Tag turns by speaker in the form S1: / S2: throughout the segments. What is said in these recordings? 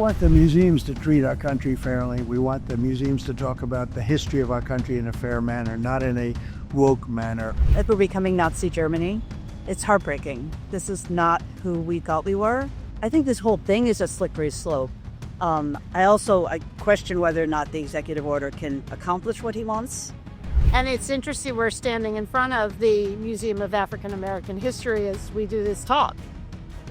S1: We want the museums to treat our country fairly. We want the museums to talk about the history of our country in a fair manner, not in a woke manner.
S2: If we're becoming Nazi Germany, it's heartbreaking. This is not who we thought we were. I think this whole thing is a slippery slope. I question whether or not the executive order can accomplish what he wants.
S3: And it's interesting we're standing in front of the Museum of African American History as we do this talk.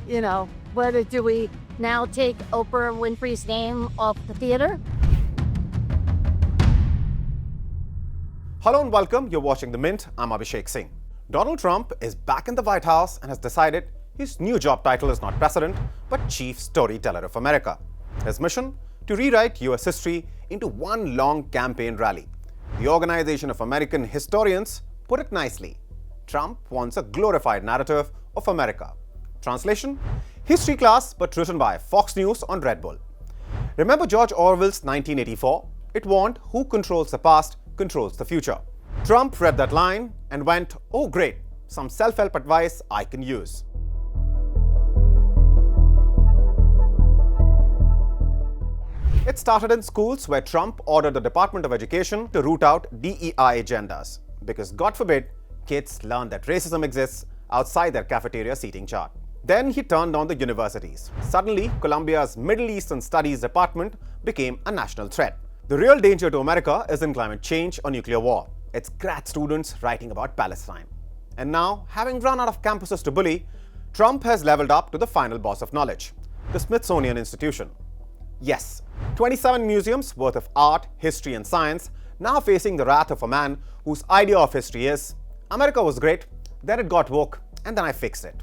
S3: You know, whether do we now take Oprah Winfrey's name off the theater?
S4: Hello and welcome. You're watching The Mint. I'm Abhishek Singh. Donald Trump is back in the White House and has decided his new job title is not president, but Chief Storyteller of America. His mission? To rewrite US history into one long campaign rally. The Organization of American Historians put it nicely. Trump wants a glorified narrative of America. Translation? History class, but written by Fox News on Red Bull. Remember George Orwell's 1984? It warned, who controls the past controls the future. Trump read that line and went, oh great, some self-help advice I can use. It started in schools where Trump ordered the Department of Education to root out DEI agendas. Because God forbid, kids learn that racism exists outside their cafeteria seating chart. Then he turned on the universities. Suddenly, Columbia's Middle Eastern Studies department became a national threat. The real danger to America isn't climate change or nuclear war. It's grad students writing about Palestine. And now, having run out of campuses to bully, Trump has leveled up to the final boss of knowledge, the Smithsonian Institution. Yes, 27 museums worth of art, history and science now facing the wrath of a man whose idea of history is, America was great, then it got woke, and then I fixed it.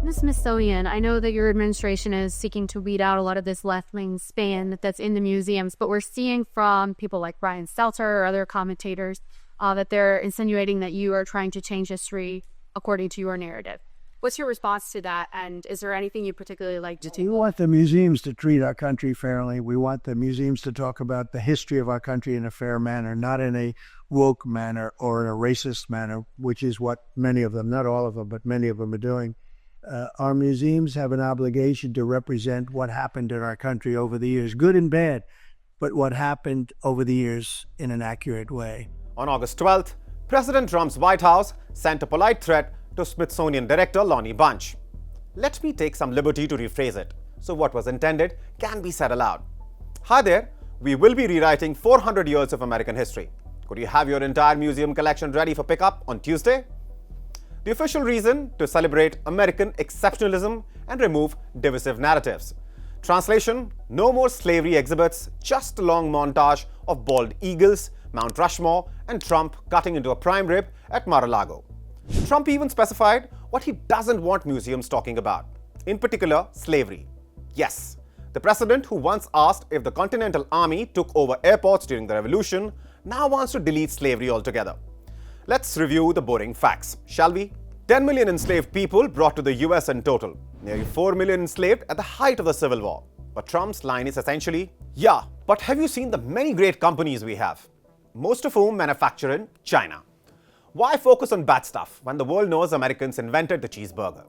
S5: The Smithsonian, I know that your administration is seeking to weed out a lot of this left-wing spin that's in the museums, but we're seeing from people like Brian Stelter or other commentators that they're insinuating that you are trying to change history according to your narrative. What's your response to that, and is there anything you particularly like to do?
S1: We want the museums to treat our country fairly. We want the museums to talk about the history of our country in a fair manner, not in a woke manner or in a racist manner, which is what many of them, not all of them, but many of them are doing. Our museums have an obligation to represent what happened in our country over the years, good and bad, but what happened over the years in an accurate way.
S4: On August 12th, President Trump's White House sent a polite threat to Smithsonian Director Lonnie Bunch. Let me take some liberty to rephrase it, so what was intended can be said aloud. Hi there, we will be rewriting 400 years of American history. Could you have your entire museum collection ready for pickup on Tuesday? The official reason to celebrate American exceptionalism and remove divisive narratives. Translation: no more slavery exhibits, just a long montage of bald eagles, Mount Rushmore, and Trump cutting into a prime rib at Mar-a-Lago. Trump even specified what he doesn't want museums talking about, in particular slavery. Yes, the president who once asked if the Continental Army took over airports during the Revolution now wants to delete slavery altogether. Let's review the boring facts, shall we? 10 million enslaved people brought to the US in total, nearly 4 million enslaved at the height of the Civil War. But Trump's line is essentially, yeah, but have you seen the many great companies we have, most of whom manufacture in China? Why focus on bad stuff when the world knows Americans invented the cheeseburger?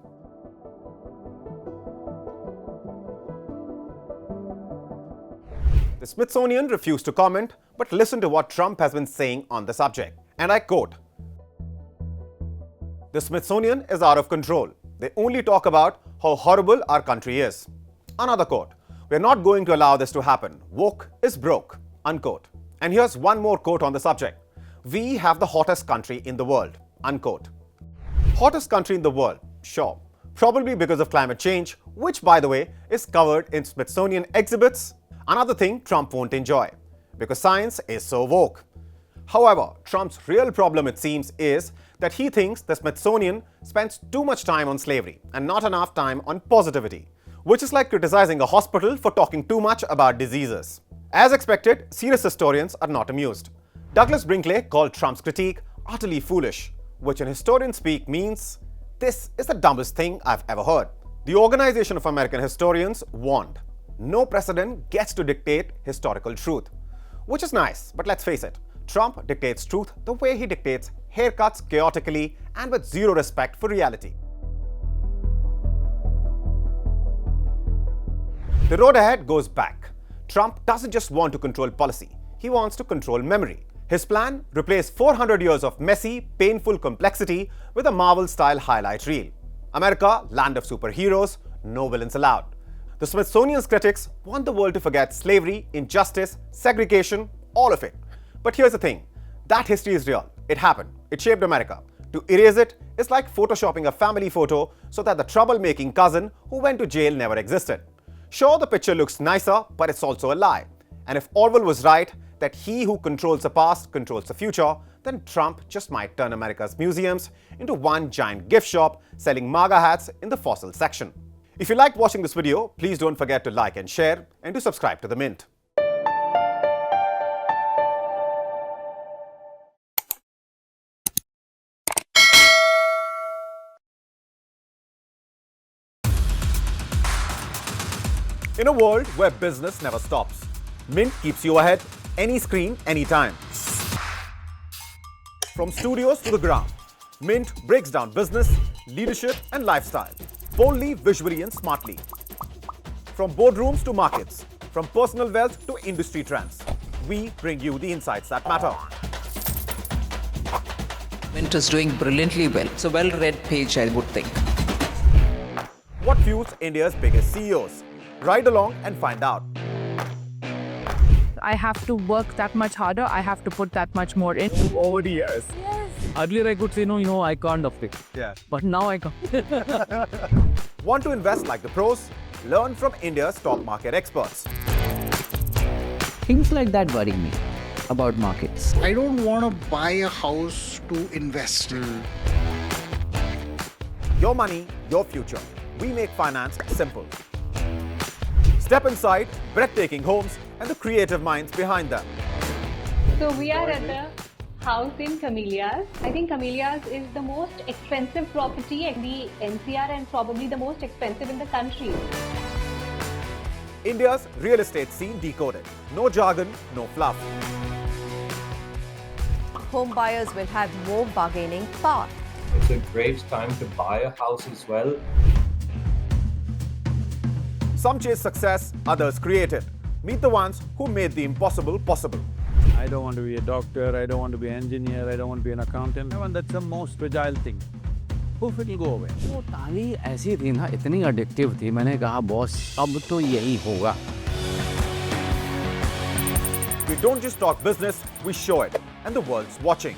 S4: The Smithsonian refused to comment, but listen to what Trump has been saying on the subject. And I quote, "The Smithsonian is out of control. They only talk about how horrible our country is." Another quote, "We're not going to allow this to happen. Woke is broke." Unquote. And here's one more quote on the subject. "We have the hottest country in the world." Unquote. Hottest country in the world, sure. Probably because of climate change, which by the way is covered in Smithsonian exhibits. Another thing Trump won't enjoy, because science is so woke. However, Trump's real problem, it seems, is that he thinks the Smithsonian spends too much time on slavery and not enough time on positivity, which is like criticizing a hospital for talking too much about diseases. As expected, serious historians are not amused. Douglas Brinkley called Trump's critique utterly foolish, which in historian speak means, this is the dumbest thing I've ever heard. The Organization of American Historians warned, no president gets to dictate historical truth. Which is nice, but let's face it, Trump dictates truth the way he dictates haircuts chaotically and with zero respect for reality. The road ahead goes back. Trump doesn't just want to control policy, he wants to control memory. His plan? Replace 400 years of messy, painful complexity with a Marvel-style highlight reel. America, land of superheroes, no villains allowed. The Smithsonian's critics want the world to forget slavery, injustice, segregation, all of it. But here's the thing, that history is real. It happened. It shaped America. To erase it is like photoshopping a family photo so that the troublemaking cousin who went to jail never existed. Sure, the picture looks nicer, but it's also a lie. And if Orwell was right, that he who controls the past controls the future, then Trump just might turn America's museums into one giant gift shop selling MAGA hats in the fossil section. If you liked watching this video, please don't forget to like and share and to subscribe to The Mint. In a world where business never stops, Mint keeps you ahead, any screen, anytime. From studios to the ground, Mint breaks down business, leadership and lifestyle, boldly, visually and smartly. From boardrooms to markets, from personal wealth to industry trends, we bring you the insights that matter.
S6: Mint is doing brilliantly well. It's a well-read page, I would think.
S4: What fuels India's biggest CEOs? Ride along and find out.
S7: I have to work that much harder. I have to put that much more in.
S8: Over the years.
S3: Yes.
S8: Earlier I could say, no, I can't afford it.
S4: Yeah.
S8: But now I can.
S4: Want to invest like the pros? Learn from India's top market experts.
S6: Things like that worry me about markets.
S9: I don't want to buy a house to invest.
S4: Your money, your future. We make finance simple. Step inside breathtaking homes and the creative minds behind them.
S10: So we are at the house in Camellias. I think Camellias is the most expensive property in the NCR and probably the most expensive in the country.
S4: India's real estate scene decoded. No jargon, no fluff.
S11: Home buyers will have more bargaining power.
S12: It's a great time to buy a house as well.
S4: Some chase success, others create it. Meet the ones who made the impossible possible.
S8: I don't want to be a doctor, I don't want to be an engineer, I don't want to be an accountant. And that's the most fragile thing. Poof, it will go away.
S13: वो ताली ऐसी थी ना, इतनी addictive थी, मैंने कहा boss अब तो यही होगा.
S4: We don't just talk business, we show it. And the world's watching.